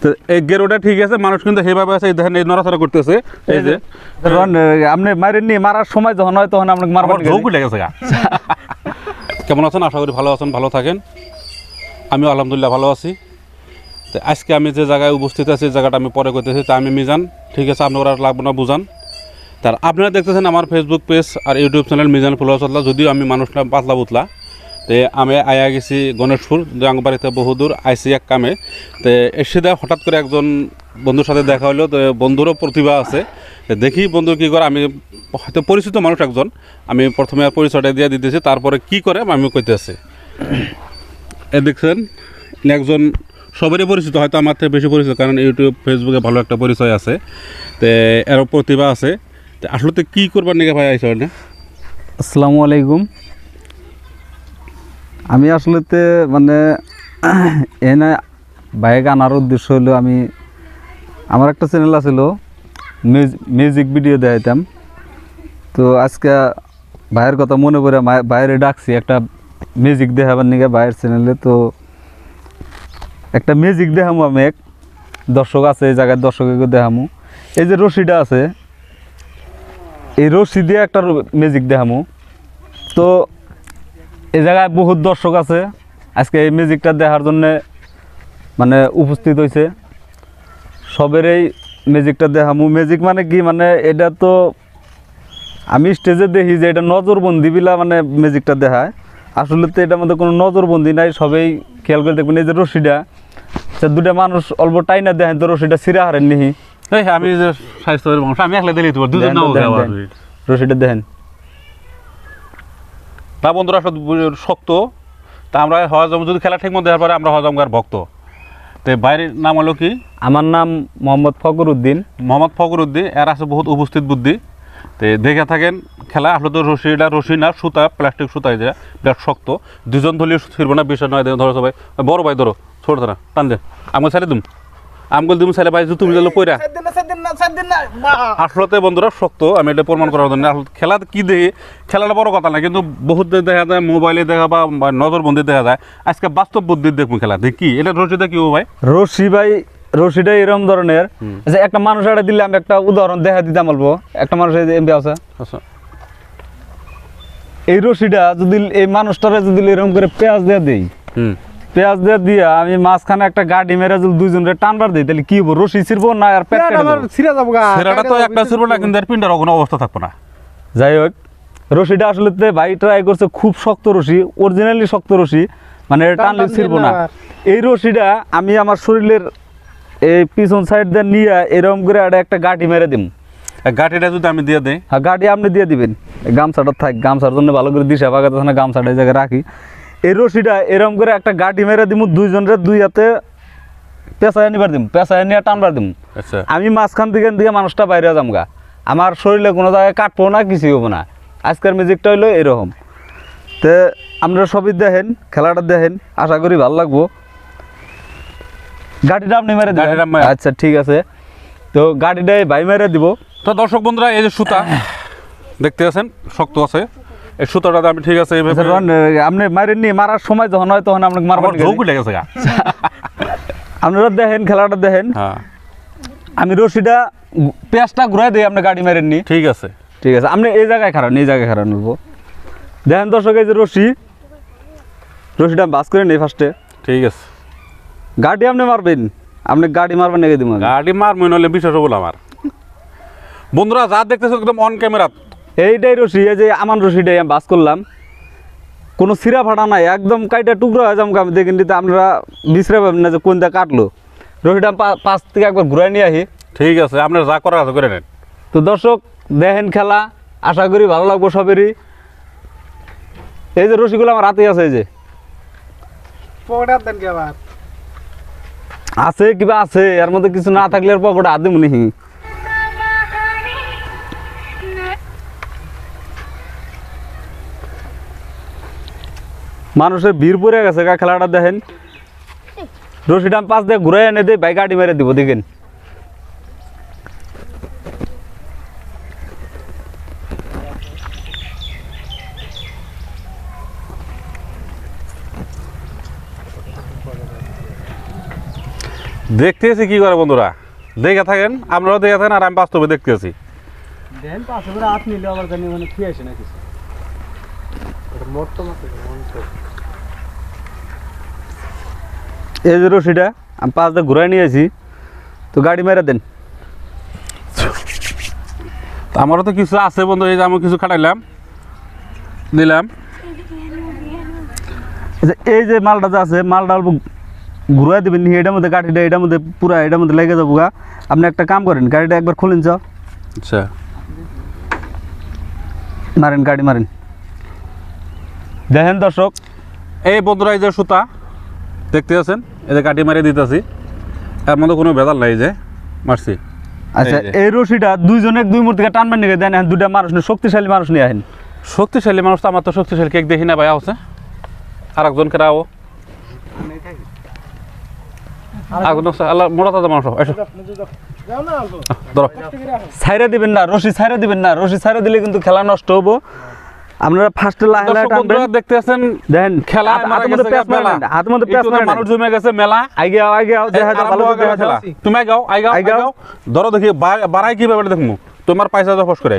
তো এই গেরোটা ঠিক আছে, মানুষ কিন্তু সেভাবে আছে, এই দেখেন এই নড়াচড়া করতেছে। এই যে আপনি মারেননি, মারার সময় যখন হয় তখন আপনাকে মারবার ঝোঁক উঠে গেছে গা। কেমন আছেন? আশা করি ভালো আছেন, ভালো থাকেন। আমিও আলহামদুলিল্লাহ ভালো আছি। তো আজকে আমি যে জায়গায় উপস্থিত আছি, জায়গাটা আমি পরে করতেছি, তা আমি মিজান, ঠিক আছে, আপনারা লাগবে না বুঝান। তার আপনারা দেখতেছেন আমার ফেসবুক পেজ আর ইউটিউব চ্যানেল মিজান ফুলচল্লা। যদিও আমি মানুষটা পাতলা বুতলা, তো আমি আয়া গেছি গণেশপুর, বাড়িতে বহুদূর আইসি এক কামে। তো এসে দেয় হঠাৎ করে একজন বন্ধুর সাথে দেখা হলো। তো বন্ধুরও প্রতিভা আছে, দেখি বন্ধু কী করে। আমি হয়তো পরিচিত মানুষ একজন, আমি প্রথমে আর পরিচয়টা দিয়ে দিতেছি, তারপরে কি করে আমি কইতেছি। এ দেখছেন একজন সবারই পরিচিত, হয়তো আমার থেকে বেশি পরিচিত, কারণ ইউটিউব ফেসবুকে ভালো একটা পরিচয় আছে, তো এরও প্রতিভা আছে। তো আসলে তো কী করবার নিকে ভাই আইসা না? আসসালামু আলাইকুম। আমি আসলেতে মানে এনে বাইক আনার উদ্দেশ্য হলো, আমার একটা চ্যানেল আছিল, মিউজিক ভিডিও দেখাইতাম। তো আজকে ভাইয়ের কথা মনে পড়ে বাইরে ডাকছি একটা মিউজিক দেখাবার নিকে ভাইয়ের চ্যানেলে। তো একটা মিউজিক দেখামু, আমি এক দর্শক আছে এই জায়গায়, দর্শককে দেখামু। এই যে রশিটা আছে, এই রশি দিয়ে একটা মিউজিক দেখামু। তো এই জায়গায় বহুত দর্শক আছে, আজকে এই মিউজিকটা দেখার জন্যে মানে উপস্থিত হয়েছে। সবের এই মিউজিকটা দেখামু। মিউজিক মানে কি, মানে এটা তো আমি স্টেজে দেখি যে এটা নজরবন্দি বিলা মানে মিউজিকটা দেখায়। আসলে তো এটার মধ্যে কোনো নজরবন্দি নাই, সবাই খেয়াল করে দেখবেন। এই যে রশিটা, দুটা মানুষ অল্প টাইনা দেখেন তো রশিটা ছিঁড়া হারেন নিহি। আমি যে স্বাস্থ্যের মানুষ, আমি একলা দিলেই তোমার দুজন রশিটা দেখেন না বন্ধুরা, শক্ত। তা আমরা হজম যদি খেলা ঠিক মতো দেওয়ার পরে আমরা হজমগার ভক্ত। তো বাইরের নাম হলো কি? আমার নাম মোহাম্মদ ফকরউদ্দিন। মোহাম্মদ ফকরউদ্দিন। এর আছে বহুত উপস্থিত বুদ্ধি। তো দেখে থাকেন খেলা। আসলে তো রশি না, সুতা, প্লাস্টিক সুতা, যে বেশ শক্ত। দুজন ধরলে ছিড়ব না, বিষয় নয়। ধরো সবাই, বড় ভাই ধরো, ছোট ধরা টান দে, আমি ছেড়ে দিম, আমগুলো দিম ছেলে ভাই, তুমি দিলে পইরা। আসলে বন্ধুরা শক্ত, আমি এটা প্রমাণ করার জন্য। খেলা কি দেখি, খেলাটা বড় কথা না, কিন্তু বহুত দেখা যায় মোবাইলে দেখা বা নজরবন্দি দেখা যায়। আজকে বাস্তব বুদ্ধির দেখবো খেলা দেখি। এটা রশিটা কি ভাই? রশিটা এরকম ধরনের যে একটা মানুষ এটা দিলে, আমি একটা উদাহরণ দেখা দিতাম বলবো। একটা মানুষ এমবি আছে, এই রশিটা যদি এই মানুষটারে যদি এরকম করে পেঁয়াজ দিয়ে দিই, পেঁয়াজ দিয়ে আমি মাঝখানে একটা গাড়ি মেরে যদি দুইজনের টানবার দিই, তাহলে কি হবো? রশি ছিড়বো না আর পেট ছিঁড়ে যাবো? সেটা তো একটা ছিড়বো না, কিন্তু এর পিন্ডার কোনো অবস্থা থাকবো না। যাই হোক, রশিটা আসলে ভাই ট্রাই করছে, খুব শক্ত রশি, অরিজিনালি শক্ত রশি, মানে টানলে ছিড়বো না। এই রশিটা আমি আমার শরীরের এই পিছন সাইড দিয়ে নিয়ে এরকম করে একটা গাঁটি মেরে দিম। গাঁটিটা যদি আমি দিয়ে দিই? হ্যাঁ, গাঁটি আপনি দিয়ে দিবেন। গামছাটা থাক, গামছার জন্য ভালো করে দিশা পাকাতে না, গামছাটা এই জায়গায় রাখি। এই রশিটা এরকম করে একটা গাঁটি মেরে দিব, দুইজনের দুই হাতে পেঁচায় নিবার দিম, পেঁচায় নিয়ে টানবার দিম। আমি মাঝখান দিকে মানুষটা বাইরে যামগা, আমার শরীরে কোনো জায়গায় কাটবো না, কিছু হবো না। আজকের মিউজিকটা হইলো এরকম। তো আপনারা সবই দেখেন, খেলাটা দেখেন, আশা করি ভালো লাগবো। গাড়িটা আপনি মেরে দেবেন? আচ্ছা ঠিক আছে, তো গাড়িটাই ভাই মেরে দিব। তো দর্শক বন্ধুরা, এই যে সুতা দেখতে আছেন, শক্ত আছে। এই সুতাটা আমি ঠিক আছে এইভাবে আপনি মারেননি, মারার সময় যখন হয় তখন আপনাকে মারবার ঝোঁক উঠে গেছে গা। আপনারা দেখেন, খেলাটা দেখেন। আমি রশিটা পেঁয়াজটা ঘুরাই দিই, আপনি গাড়ি মারেননি। ঠিক আছে, ঠিক আছে, আপনি এই জায়গায় খারান, এই জায়গায় খারান বলবো। দেখেন দর্শক, এই যে রশিটা বাস করে নেই ফার্স্টে। ঠিক আছে, গাড়ি আপনি মারবেন, আপনি গাড়ি মারবেন নাকি দিব? গাড়ি মারবেন হলে বিশ্বাস হবো আমার। বন্ধুরা যা দেখতেছো একদম অন ক্যামেরা, এইটাই রশি। এই যে আমার রশিটাই আমি বাস করলাম, কোনো সিরা ফাটা নাই, একদম কাইটা টুকরো হয়ে যাবো। আমি দেখেন দিতে আপনারা বিশ্রে পাবেন না যে কোনটা কাটলো। রশিটা পাশ থেকে একবার ঘুরাই নিয়ে আসি। ঠিক আছে, আপনার যা করার আছে করে নেন। তো দর্শক দেখেন খেলা, আশা করি ভালো লাগবো সবেরই। এই যে রশিগুলো আমার হাতে আছে, এই যে আছে কিবা আছে, এর মধ্যে কিছু না থাকলে পকেটে হাত দিব নি। মানুষের ভিড় পড়ে গেছে গা, খেলাটা দেখেন। রশিটা পাশ দিয়ে ঘুরাই এনে দেয়, ভাই গাড়ি মেরে দিব, দেখেন। দেখতেছি কি করে বন্ধুরা, দেখে থাকেন, আপনারাও দেখে থাকেন, আর আমি বাস্তবে দেখতেছি। দেন পাশে করে হাত নিলে আবার জানি মানে কি আসে না কিছু এটা মরতো মাছ এই যে রশিটা আমি 5 দিয়ে ঘুরাই নিয়েছি, তো গাড়ি মেরে দেন। আমারও তো কিছু আছে বন্ধু, এই যে আমি কিছু খাটাইলাম দিলাম। আচ্ছা, এই যে মালটা যে আছে মালটা অল্প ঘুরাই দেবেন, এটার মধ্যে গাড়িটা এটার মধ্যে পুরা এটার মধ্যে লেগে যাবো গা। আপনি একটা কাম করেন, গাড়িটা একবার খুলেন যাও, আচ্ছা মারেন গাড়ি মারেন। দেখেন দর্শক, এই বন্ধুরা এই যে সুতা দেখতে আছেন, এই যে কাটি মারিয়ে দিতেছি, এর মধ্যে কোনো ভেজাল নাই, এই যে মারছি। আচ্ছা এই যে। এই রশিটা দুইজনে 2 মুহূর্ত থেকে টানবেন নিয়ে দেন, এখন 2টা মানুষ নিয়ে শক্তিশালী মানুষ নিয়ে আহেন। শক্তিশালী মানুষ তো, আমার তো শক্তিশালী কেক দেখি না ভাই, আছে আর একজনকে রাও, আরেকজন আছে, আল্লাহ মোটা তাজা মানুষ, এসো যাও না অল্প ধরো। ছাইরা দিবেন না, রশি ছাইরা দিবেন না, রশি ছাইরা দিলে কিন্তু খেলা নষ্ট হবো। আপনারা ফার্স্টে লাহে লাহে দর্শক টানবেন। বন্ধুরা দেখতে আছেন, দেখেন খেলা হাতের মধ্যে প্যাঁচ মারেন, হাতের মধ্যে প্যাঁচ মারেন। মানুষ জমে গেছে মেলা। আগে আও দেখা যাক ভালো করে দেখা খেলা যাক। তুমি আগাও আগাও আগাও। আগাও, ধরো দেখি বাড়াই কিভাবে দেখমু, তোমার পয়সা তো ফস করে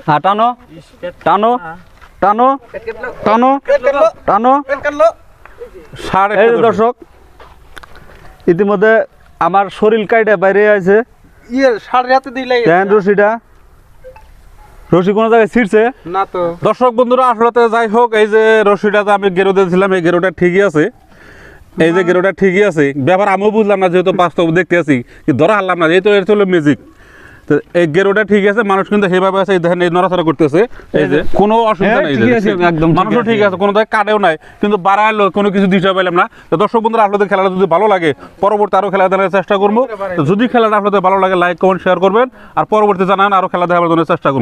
হ্যাঁ টানো টানো টানো টানো টানো। সাড়ে এই যে দর্শক, ইতিমধ্যে আমার শরীর কাইটা বাইরে আছে। ইয়ে সাড়ে হাতে দিলে দেখেন রশিটা, রশি কোনো জায়গায় ছিঁড়ছে না তো দর্শক বন্ধুরা, আসলে তো যাই হোক, এই যে রশিটাতে আমি গেরো দিয়েছিলাম, এই গেরোটা ঠিকই আছে, এই যে গেরোটা ঠিকই আছে। ব্যাপার আমিও বুঝলাম না, যেহেতু বাস্তব দেখতে আছি, কি ধরা হারলাম না, যেহেতু এটা হলো ম্যাজিক। তো এই গেরোটা ঠিক আছে, মানুষ কিন্তু সেভাবে আছে, এই দেখেন এই নড়াচড়া করতেছে, এই যে কোনো অসুবিধা হ্যাঁ, নেই, ঠিকই আছে, একদম ঠিক মানুষও ঠিক আছে, কোনো জায়গায় কাটেও নাই, কিন্তু বাড়াইলো কোনো কিছু দিতে পারলাম না। তো দর্শক বন্ধুরা, আপনাদের খেলাটা যদি ভালো লাগে, পরবর্তী আরো খেলা দেখার চেষ্টা করবো। তো যদি খেলাটা আপনাদের ভালো লাগে, লাইক কমেন্ট শেয়ার করবেন, আর পরবর্তী জানান আরো খেলা দেখার জন্য চেষ্টা করবো।